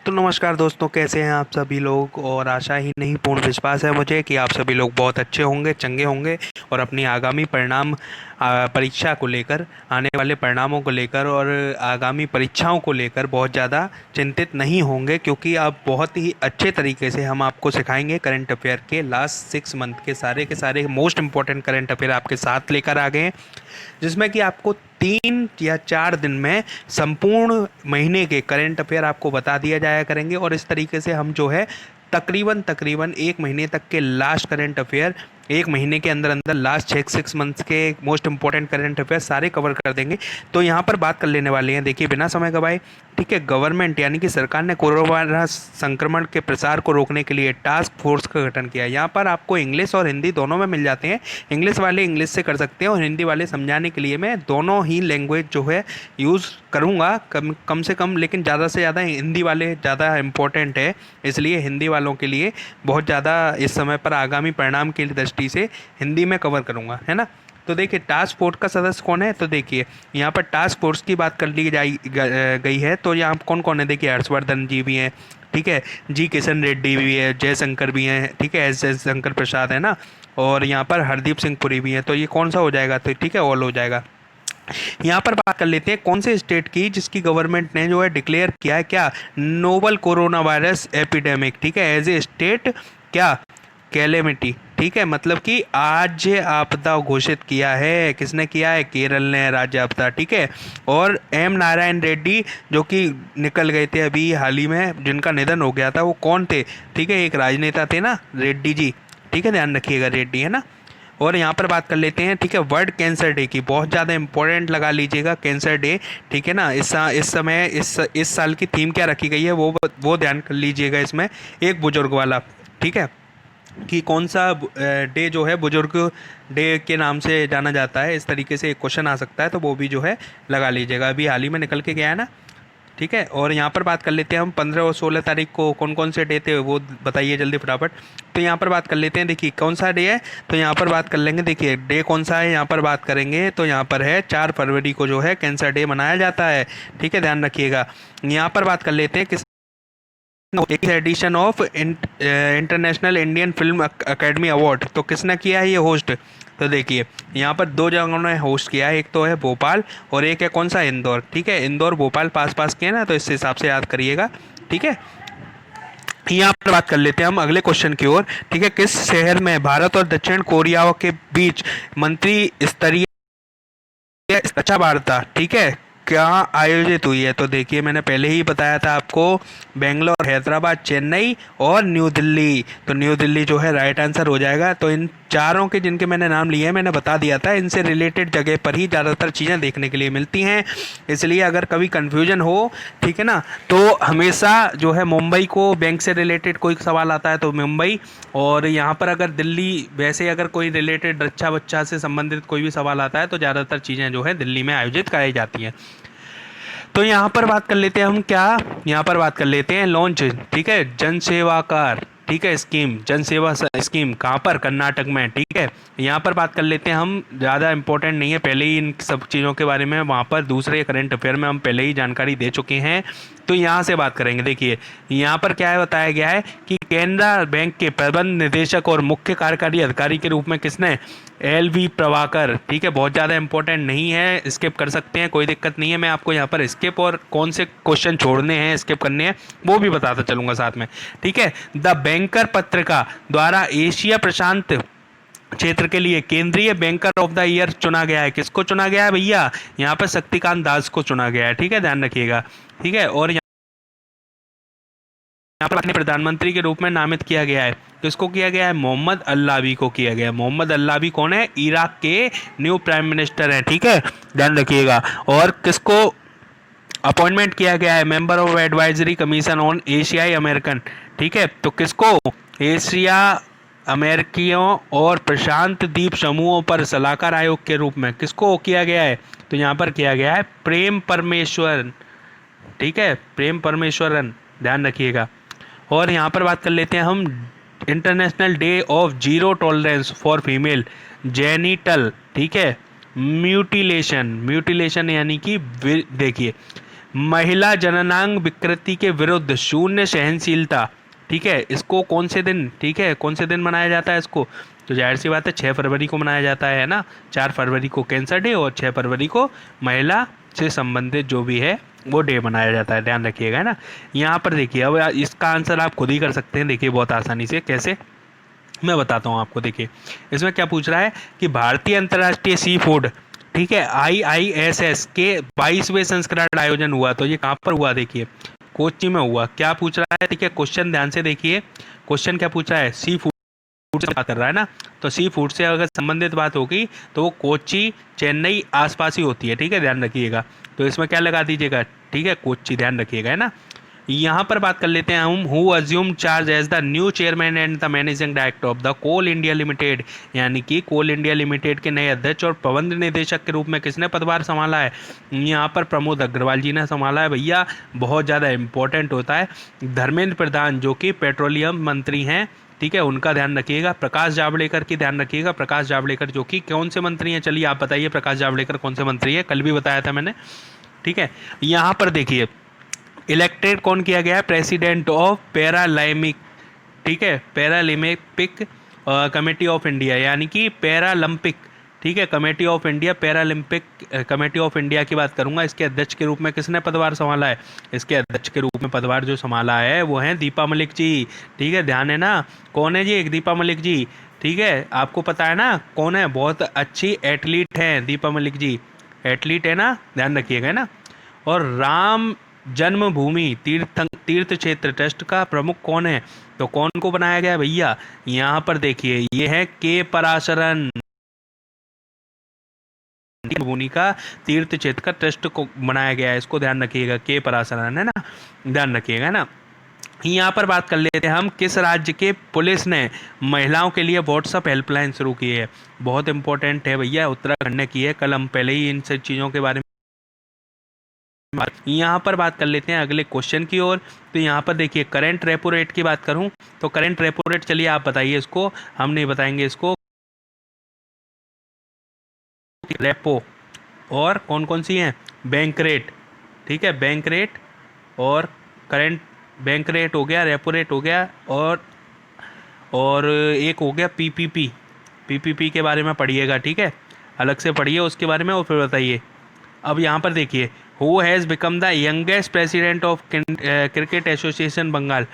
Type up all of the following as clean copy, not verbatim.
तो नमस्कार दोस्तों, कैसे हैं आप सभी लोग। और आशा ही नहीं पूर्ण विश्वास है मुझे कि आप सभी लोग बहुत अच्छे होंगे, चंगे होंगे और अपनी आगामी परिणाम परीक्षा को लेकर, आने वाले परिणामों को लेकर और आगामी परीक्षाओं को लेकर बहुत ज़्यादा चिंतित नहीं होंगे, क्योंकि अब बहुत ही अच्छे तरीके से हम आपको सिखाएंगे करंट अफेयर के लास्ट 6 मंथ के सारे मोस्ट इंपॉर्टेंट करंट अफेयर आपके साथ लेकर आ गए हैं, जिसमें कि आपको 3 या 4 दिन में संपूर्ण महीने के करंट अफेयर आपको बता दिया जाया करेंगे। और इस तरीके से हम जो है तकरीबन तकरीबन 1 महीने तक के लास्ट करंट अफेयर, 1 महीने के अंदर अंदर लास्ट 6 मंथ्स के मोस्ट इंपॉर्टेंट करंट अफेयर सारे कवर कर देंगे। तो यहाँ पर बात कर लेने वाले हैं, देखिए बिना समय गवाए। ठीक है, गवर्नमेंट यानी कि सरकार ने कोरोना संक्रमण के प्रसार को रोकने के लिए टास्क फोर्स का गठन किया। यहाँ पर आपको इंग्लिश और हिंदी दोनों में मिल जाते हैं। इंग्लिश वाले इंग्लिश से कर सकते हैं और हिंदी वाले समझाने के लिए मैं दोनों ही लैंग्वेज जो है यूज़ करूँगा, कम से कम, लेकिन ज़्यादा से ज़्यादा हिंदी वाले ज़्यादा इम्पोर्टेंट है, इसलिए हिंदी वालों के लिए बहुत ज़्यादा इस समय पर आगामी परिणाम की दृष्टि से हिंदी में कवर करूँगा, है ना। तो देखिए टास्क फोर्स का सदस्य कौन है, तो देखिए यहाँ पर टास्क फोर्स की बात कर ली गई है। तो यहाँ कौन कौन है, देखिए हर्षवर्धन जी भी हैं, ठीक है, जी किशन रेड्डी भी है, जयशंकर भी हैं, ठीक है, एस शंकर प्रसाद है ना, और यहाँ पर हरदीप सिंह पुरी भी हैं। तो ये कौन सा हो जाएगा, तो ठीक है, ऑल हो जाएगा। यहाँ पर बात कर लेते हैं कौन से स्टेट की, जिसकी गवर्नमेंट ने जो है डिक्लेयर किया है क्या, नोवल कोरोना वायरस एपिडेमिक, ठीक है, एज ए स्टेट क्या, कैलेमिटी। ठीक है, मतलब कि आज आपदा घोषित किया है, किसने किया है, केरल ने राज्य आपदा। ठीक है, और एम नारायण रेड्डी जो कि निकल गए थे अभी हाल ही में, जिनका निधन हो गया था, वो कौन थे, ठीक है, एक राजनेता थे ना, रेड्डी जी। ठीक है, ध्यान रखिएगा, रेड्डी है ना। और यहाँ पर बात कर लेते हैं, ठीक है, वर्ल्ड कैंसर डे की, बहुत ज़्यादा इंपॉर्टेंट लगा लीजिएगा, कैंसर डे। ठीक है ना, इस समय इस साल की थीम क्या रखी गई है वो ध्यान कर लीजिएगा इसमें, एक बुजुर्ग वाला। ठीक है, कि कौन सा डे जो है बुजुर्ग डे के नाम से जाना जाता है, इस तरीके से एक क्वेश्चन आ सकता है, तो वो भी जो है लगा लीजिएगा, अभी हाल ही में निकल के गया है ना। ठीक है, और यहाँ पर बात कर लेते हैं हम 15 और 16 तारीख को कौन कौन से डे थे, वो बताइए जल्दी फटाफट। तो यहाँ पर बात कर लेते हैं, देखिए कौन सा डे है, तो यहाँ पर बात कर लेंगे, देखिए डे कौन सा है, यहाँ पर बात करेंगे तो यहाँ पर है 4 फरवरी को जो है कैंसर डे मनाया जाता है। ठीक है, ध्यान रखिएगा। यहाँ पर बात कर लेते हैं किस एक edition of international Indian film academy award, तो किसने किया है ये होस्ट, तो देखिए यहाँ पर 2 जगहों ने होस्ट किया है, एक तो है भोपाल और एक है कौन सा, इंदौर। ठीक है, इंदौर भोपाल पास पास के हैं ना, तो इस हिसाब से याद करिएगा। ठीक है, यहाँ पर बात कर लेते हैं हम अगले क्वेश्चन की ओर। ठीक है, किस शहर में भारत और दक्षिण कोरिया के बीच मंत्री स्तरीय अच्छा वार्ता, ठीक है, क्या आयोजित हुई है, तो देखिए मैंने पहले ही बताया था आपको, बेंगलोर, हैदराबाद, चेन्नई और न्यू दिल्ली। तो न्यू दिल्ली जो है राइट आंसर हो जाएगा। तो इन चारों के जिनके मैंने नाम लिए हैं, मैंने बता दिया था, इनसे रिलेटेड जगह पर ही ज़्यादातर चीज़ें देखने के लिए मिलती हैं, इसलिए अगर कभी कन्फ्यूजन हो, ठीक है ना, तो हमेशा जो है मुंबई को, बैंक से रिलेटेड कोई सवाल आता है तो मुंबई, और यहाँ पर अगर दिल्ली, वैसे अगर कोई रिलेटेड रक्षा बच्चा से संबंधित कोई भी सवाल आता है तो ज़्यादातर चीज़ें जो है दिल्ली में आयोजित कराई जाती हैं। तो यहाँ पर बात कर लेते हैं हम क्या, यहाँ पर बात कर लेते हैं लॉन्च, ठीक है, जन सेवा कार, ठीक है, स्कीम, जन सेवा स्कीम कहाँ पर, कर्नाटक में। ठीक है, यहाँ पर बात कर लेते हैं हम, ज़्यादा इंपॉर्टेंट नहीं है, पहले ही इन सब चीज़ों के बारे में वहाँ पर दूसरे करंट अफेयर में हम पहले ही जानकारी दे चुके हैं। तो यहाँ से बात करेंगे, देखिए यहाँ पर क्या है, बताया गया है कि केनरा बैंक के प्रबंध निदेशक और मुख्य कार्यकारी अधिकारी के रूप में किसने, LV प्रभाकर। ठीक है, बहुत ज़्यादा इंपॉर्टेंट नहीं है, स्किप कर सकते हैं, कोई दिक्कत नहीं है, मैं आपको यहाँ पर स्किप और कौन से क्वेश्चन छोड़ने हैं, स्किप करने हैं, वो भी बताता चलूँगा साथ में। ठीक है, द बैंकर पत्रिका द्वारा एशिया प्रशांत क्षेत्र के लिए केंद्रीय बैंकर ऑफ द ईयर चुना गया है, किसको चुना गया है भैया, यहाँ पर शक्तिकांत दास को चुना गया है। ठीक है, ध्यान रखिएगा। ठीक है, और यहाँ पर अपने प्रधानमंत्री के रूप में नामित किया गया है, किसको किया गया है, मोहम्मद अल्लावी को किया गया है। मोहम्मद अल्लावी कौन है, इराक के न्यू प्राइम मिनिस्टर हैं। ठीक है, ध्यान रखिएगा। और किसको अपॉइंटमेंट किया गया है, member of advisory commission on एशियाई अमेरिकन। ठीक है, तो किसको, एशिया अमेरिकियों और प्रशांत द्वीप समूहों पर सलाहकार आयोग के रूप में किसको किया गया है, तो यहाँ पर किया गया है प्रेम परमेश्वरन। ठीक है, प्रेम परमेश्वरन, ध्यान रखिएगा। और यहाँ पर बात कर लेते हैं हम international day of zero tolerance for female genital, ठीक है, म्यूटिलेशन, म्यूटिलेशन यानी कि देखिए महिला जननांग विकृति के विरुद्ध शून्य सहनशीलता, ठीक है, इसको कौन से दिन, ठीक है, कौन से दिन मनाया जाता है इसको? तो जाहिर सी बात है 6 फरवरी को मनाया जाता है ना। 4 फरवरी को कैंसर डे और 6 फरवरी को महिला से संबंधित जो भी है वो डे मनाया जाता है, ध्यान रखिएगा, है ना। यहाँ पर देखिए, अब इसका आंसर आप खुद ही कर सकते हैं, देखिए बहुत आसानी से। कैसे, मैं बताता हूँ आपको। देखिए इसमें क्या पूछ रहा है कि भारतीय अंतर्राष्ट्रीय सी फूड, ठीक है, IISS के 22वें संस्करण आयोजन हुआ, तो ये कहाँ पर हुआ? देखिए कोच्चि में हुआ। क्या पूछ रहा है? ठीक है, क्वेश्चन ध्यान से देखिए, क्वेश्चन क्या पूछ रहा है? सी फूड से बात कर रहा है ना, तो सी फूड से अगर संबंधित बात होगी तो वो कोच्चि, चेन्नई आसपास ही होती है, ठीक है, ध्यान रखिएगा। तो इसमें क्या लगा दीजिएगा, ठीक है, कोच्चि, ध्यान रखिएगा, है ना। यहाँ पर बात कर लेते हैं हम, who assume charge as the new chairman and the managing director of the Coal India Limited, यानी कि कोल इंडिया लिमिटेड के नए अध्यक्ष और प्रबंध निदेशक के रूप में किसने पदभार संभाला है? यहाँ पर प्रमोद अग्रवाल जी ने संभाला है भैया, बहुत ज़्यादा इंपॉर्टेंट होता है। धर्मेंद्र प्रधान जो कि पेट्रोलियम मंत्री हैं, ठीक है, उनका ध्यान रखिएगा। प्रकाश जावड़ेकर की ध्यान रखिएगा, प्रकाश जावड़ेकर जो कि कौन से मंत्री हैं? चलिए आप बताइए, प्रकाश जावड़ेकर कौन से मंत्री है? कल भी बताया था मैंने, ठीक है। यहाँ पर देखिए इलेक्टेड कौन किया गया है? प्रेसिडेंट ऑफ पैरालिम्पिक, ठीक है, पैरालिम्पिक कमेटी ऑफ इंडिया, यानी कि पैरालंपिक, ठीक है, committee of India, Paralympic committee of India की बात करूंगा। इसके अध्यक्ष के रूप में किसने पदभार संभाला है? इसके अध्यक्ष के रूप में पदभार जो संभाला है वो है दीपा मलिक जी, ठीक है, ध्यान है ना। कौन है जी? एक दीपा मलिक जी, ठीक है, आपको पता है ना कौन है? बहुत अच्छी एथलीट हैं दीपा मलिक जी, एथलीट है ना, ध्यान रखिएगा, है ना। और राम जन्मभूमि तीर्थ क्षेत्र ट्रस्ट का प्रमुख कौन है? तो कौन को बनाया गया है भैया? यहाँ पर देखिए ये है के पराशरन, भूमि का तीर्थ क्षेत्र का ट्रस्ट को बनाया गया है, इसको ध्यान रखिएगा, के पराशरन, है ना, ध्यान रखिएगा, है ना। यहाँ पर बात कर लेते हैं हम, किस राज्य के पुलिस ने महिलाओं के लिए व्हाट्सअप हेल्पलाइन शुरू की है? बहुत इंपॉर्टेंट है भैया, उत्तराखंड ने की है, कल हम पहले ही इन सब चीज़ों के बारे में। यहाँ पर बात कर लेते हैं अगले क्वेश्चन की ओर। तो यहाँ पर देखिए करंट रेपो रेट की बात करूँ तो करंट रेपो रेट, चलिए आप बताइए इसको, हम नहीं बताएंगे इसको। रेपो और कौन कौन सी हैं? बैंक रेट, ठीक है, बैंक रेट और करंट, बैंक रेट हो गया, रेपो रेट हो गया, और एक हो गया पीपीपी। पीपीपी के बारे में पढ़िएगा, ठीक है, अलग से पढ़िए उसके बारे में और फिर बताइए। अब यहाँ पर देखिए, who has become the youngest president of cricket association Bengal,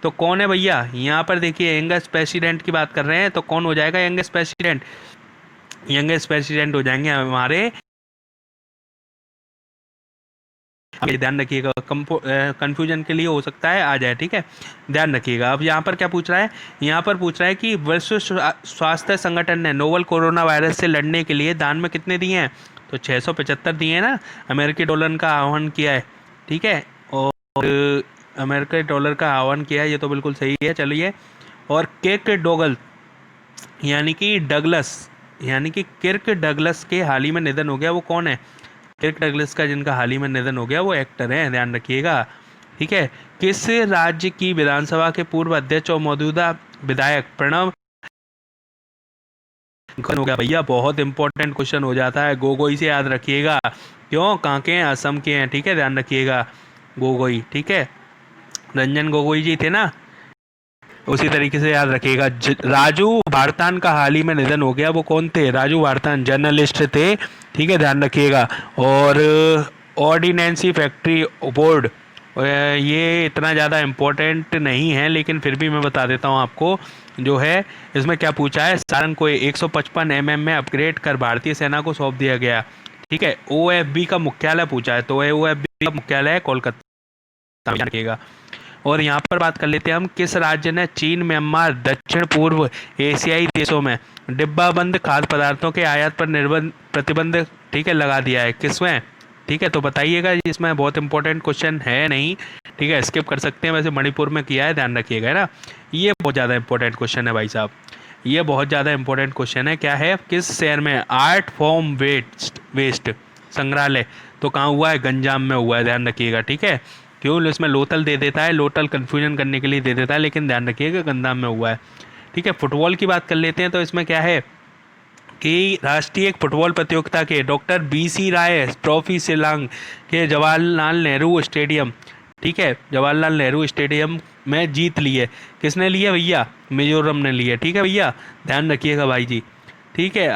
तो कौन है भैया? यहाँ पर देखिए यंगेस्ट प्रेसिडेंट की बात कर रहे हैं, तो कौन हो जाएगा यंगेस्ट प्रेसिडेंट? यंगेस्ट प्रेसिडेंट हो जाएंगे हमारे, ध्यान रखिएगा, कंफ्यूजन के लिए हो सकता है आ जाए, ठीक है, ध्यान रखिएगा। अब यहाँ पर क्या पूछ रहा है? यहाँ पर पूछ रहा है कि विश्व स्वास्थ्य संगठन ने नोवल कोरोना वायरस से लड़ने के लिए दान में कितने दिए हैं? तो 675 दिए हैं ना, अमेरिकी डॉलर का आह्वान किया है, ठीक है, और अमेरिकी डॉलर का आह्वान किया है, ये तो बिल्कुल सही है, चलिए। और किर्क डोगल यानी कि डगलस, यानी कि किर्क डगलस के हाल ही में निधन हो गया, वो कौन है? किर्क डगलस का जिनका हाल ही में निधन हो गया वो एक्टर हैं, ध्यान रखिएगा, ठीक है। किस राज्य की विधानसभा के पूर्व अध्यक्ष और मौजूदा विधायक प्रणब हो गया भैया? बहुत इंपॉर्टेंट क्वेश्चन हो जाता है, गोगोई से याद रखिएगा, क्यों? कहाँ के हैं? असम के हैं, ठीक है, ध्यान रखिएगा, गोगोई, ठीक है, रंजन गोगोई जी थे ना, उसी तरीके से याद रखिएगा। राजू वार्तान का हाल ही में निधन हो गया, वो कौन थे? राजू वार्तान जर्नलिस्ट थे, ठीक है, ध्यान रखिएगा। और ऑर्डिनेंसी फैक्ट्री बोर्ड, ये इतना ज़्यादा इम्पोर्टेंट नहीं है लेकिन फिर भी मैं बता देता हूँ आपको, जो है इसमें क्या पूछा है? सारंग को 155 mm में अपग्रेड कर भारतीय सेना को सौंप दिया गया, ठीक है। OFB का मुख्यालय पूछा है, तो OFB का मुख्यालय है कोलकाता, रखिएगा। और यहाँ पर बात कर लेते हैं हम, किस राज्य ने चीन, म्यांमार, दक्षिण पूर्व एशियाई देशों में डिब्बाबंद खाद्य पदार्थों के आयात पर प्रतिबंध, ठीक है, लगा दिया है? किसमें? ठीक है, तो बताइएगा, इसमें बहुत इंपॉर्टेंट क्वेश्चन है नहीं, ठीक है, स्किप कर सकते हैं, वैसे मणिपुर में किया है, ध्यान रखिएगा, है ना। ये बहुत ज़्यादा इंपॉर्टेंट क्वेश्चन है भाई साहब, ये बहुत ज़्यादा इंपॉर्टेंट क्वेश्चन है। क्या है? किस शहर में आर्ट फॉर्म वेस्ट संग्रहालय, तो कहाँ हुआ है? गंजाम में हुआ है, ध्यान रखिएगा, ठीक है। क्यों इसमें लोथल दे देता है, लोथल कन्फ्यूजन करने के लिए दे देता है, लेकिन ध्यान रखिएगा गंजाम में हुआ है, ठीक है। फुटबॉल की बात कर लेते हैं, तो इसमें क्या है कि राष्ट्रीय फुटबॉल प्रतियोगिता के डॉक्टर BC राय ट्रॉफी शिलांग के जवाहरलाल नेहरू स्टेडियम, ठीक है, जवाहरलाल नेहरू स्टेडियम में जीत ली है। किसने ली है भैया? मिजोरम ने ली है। ठीक है भैया, ध्यान रखिएगा भाई जी। ठीक है।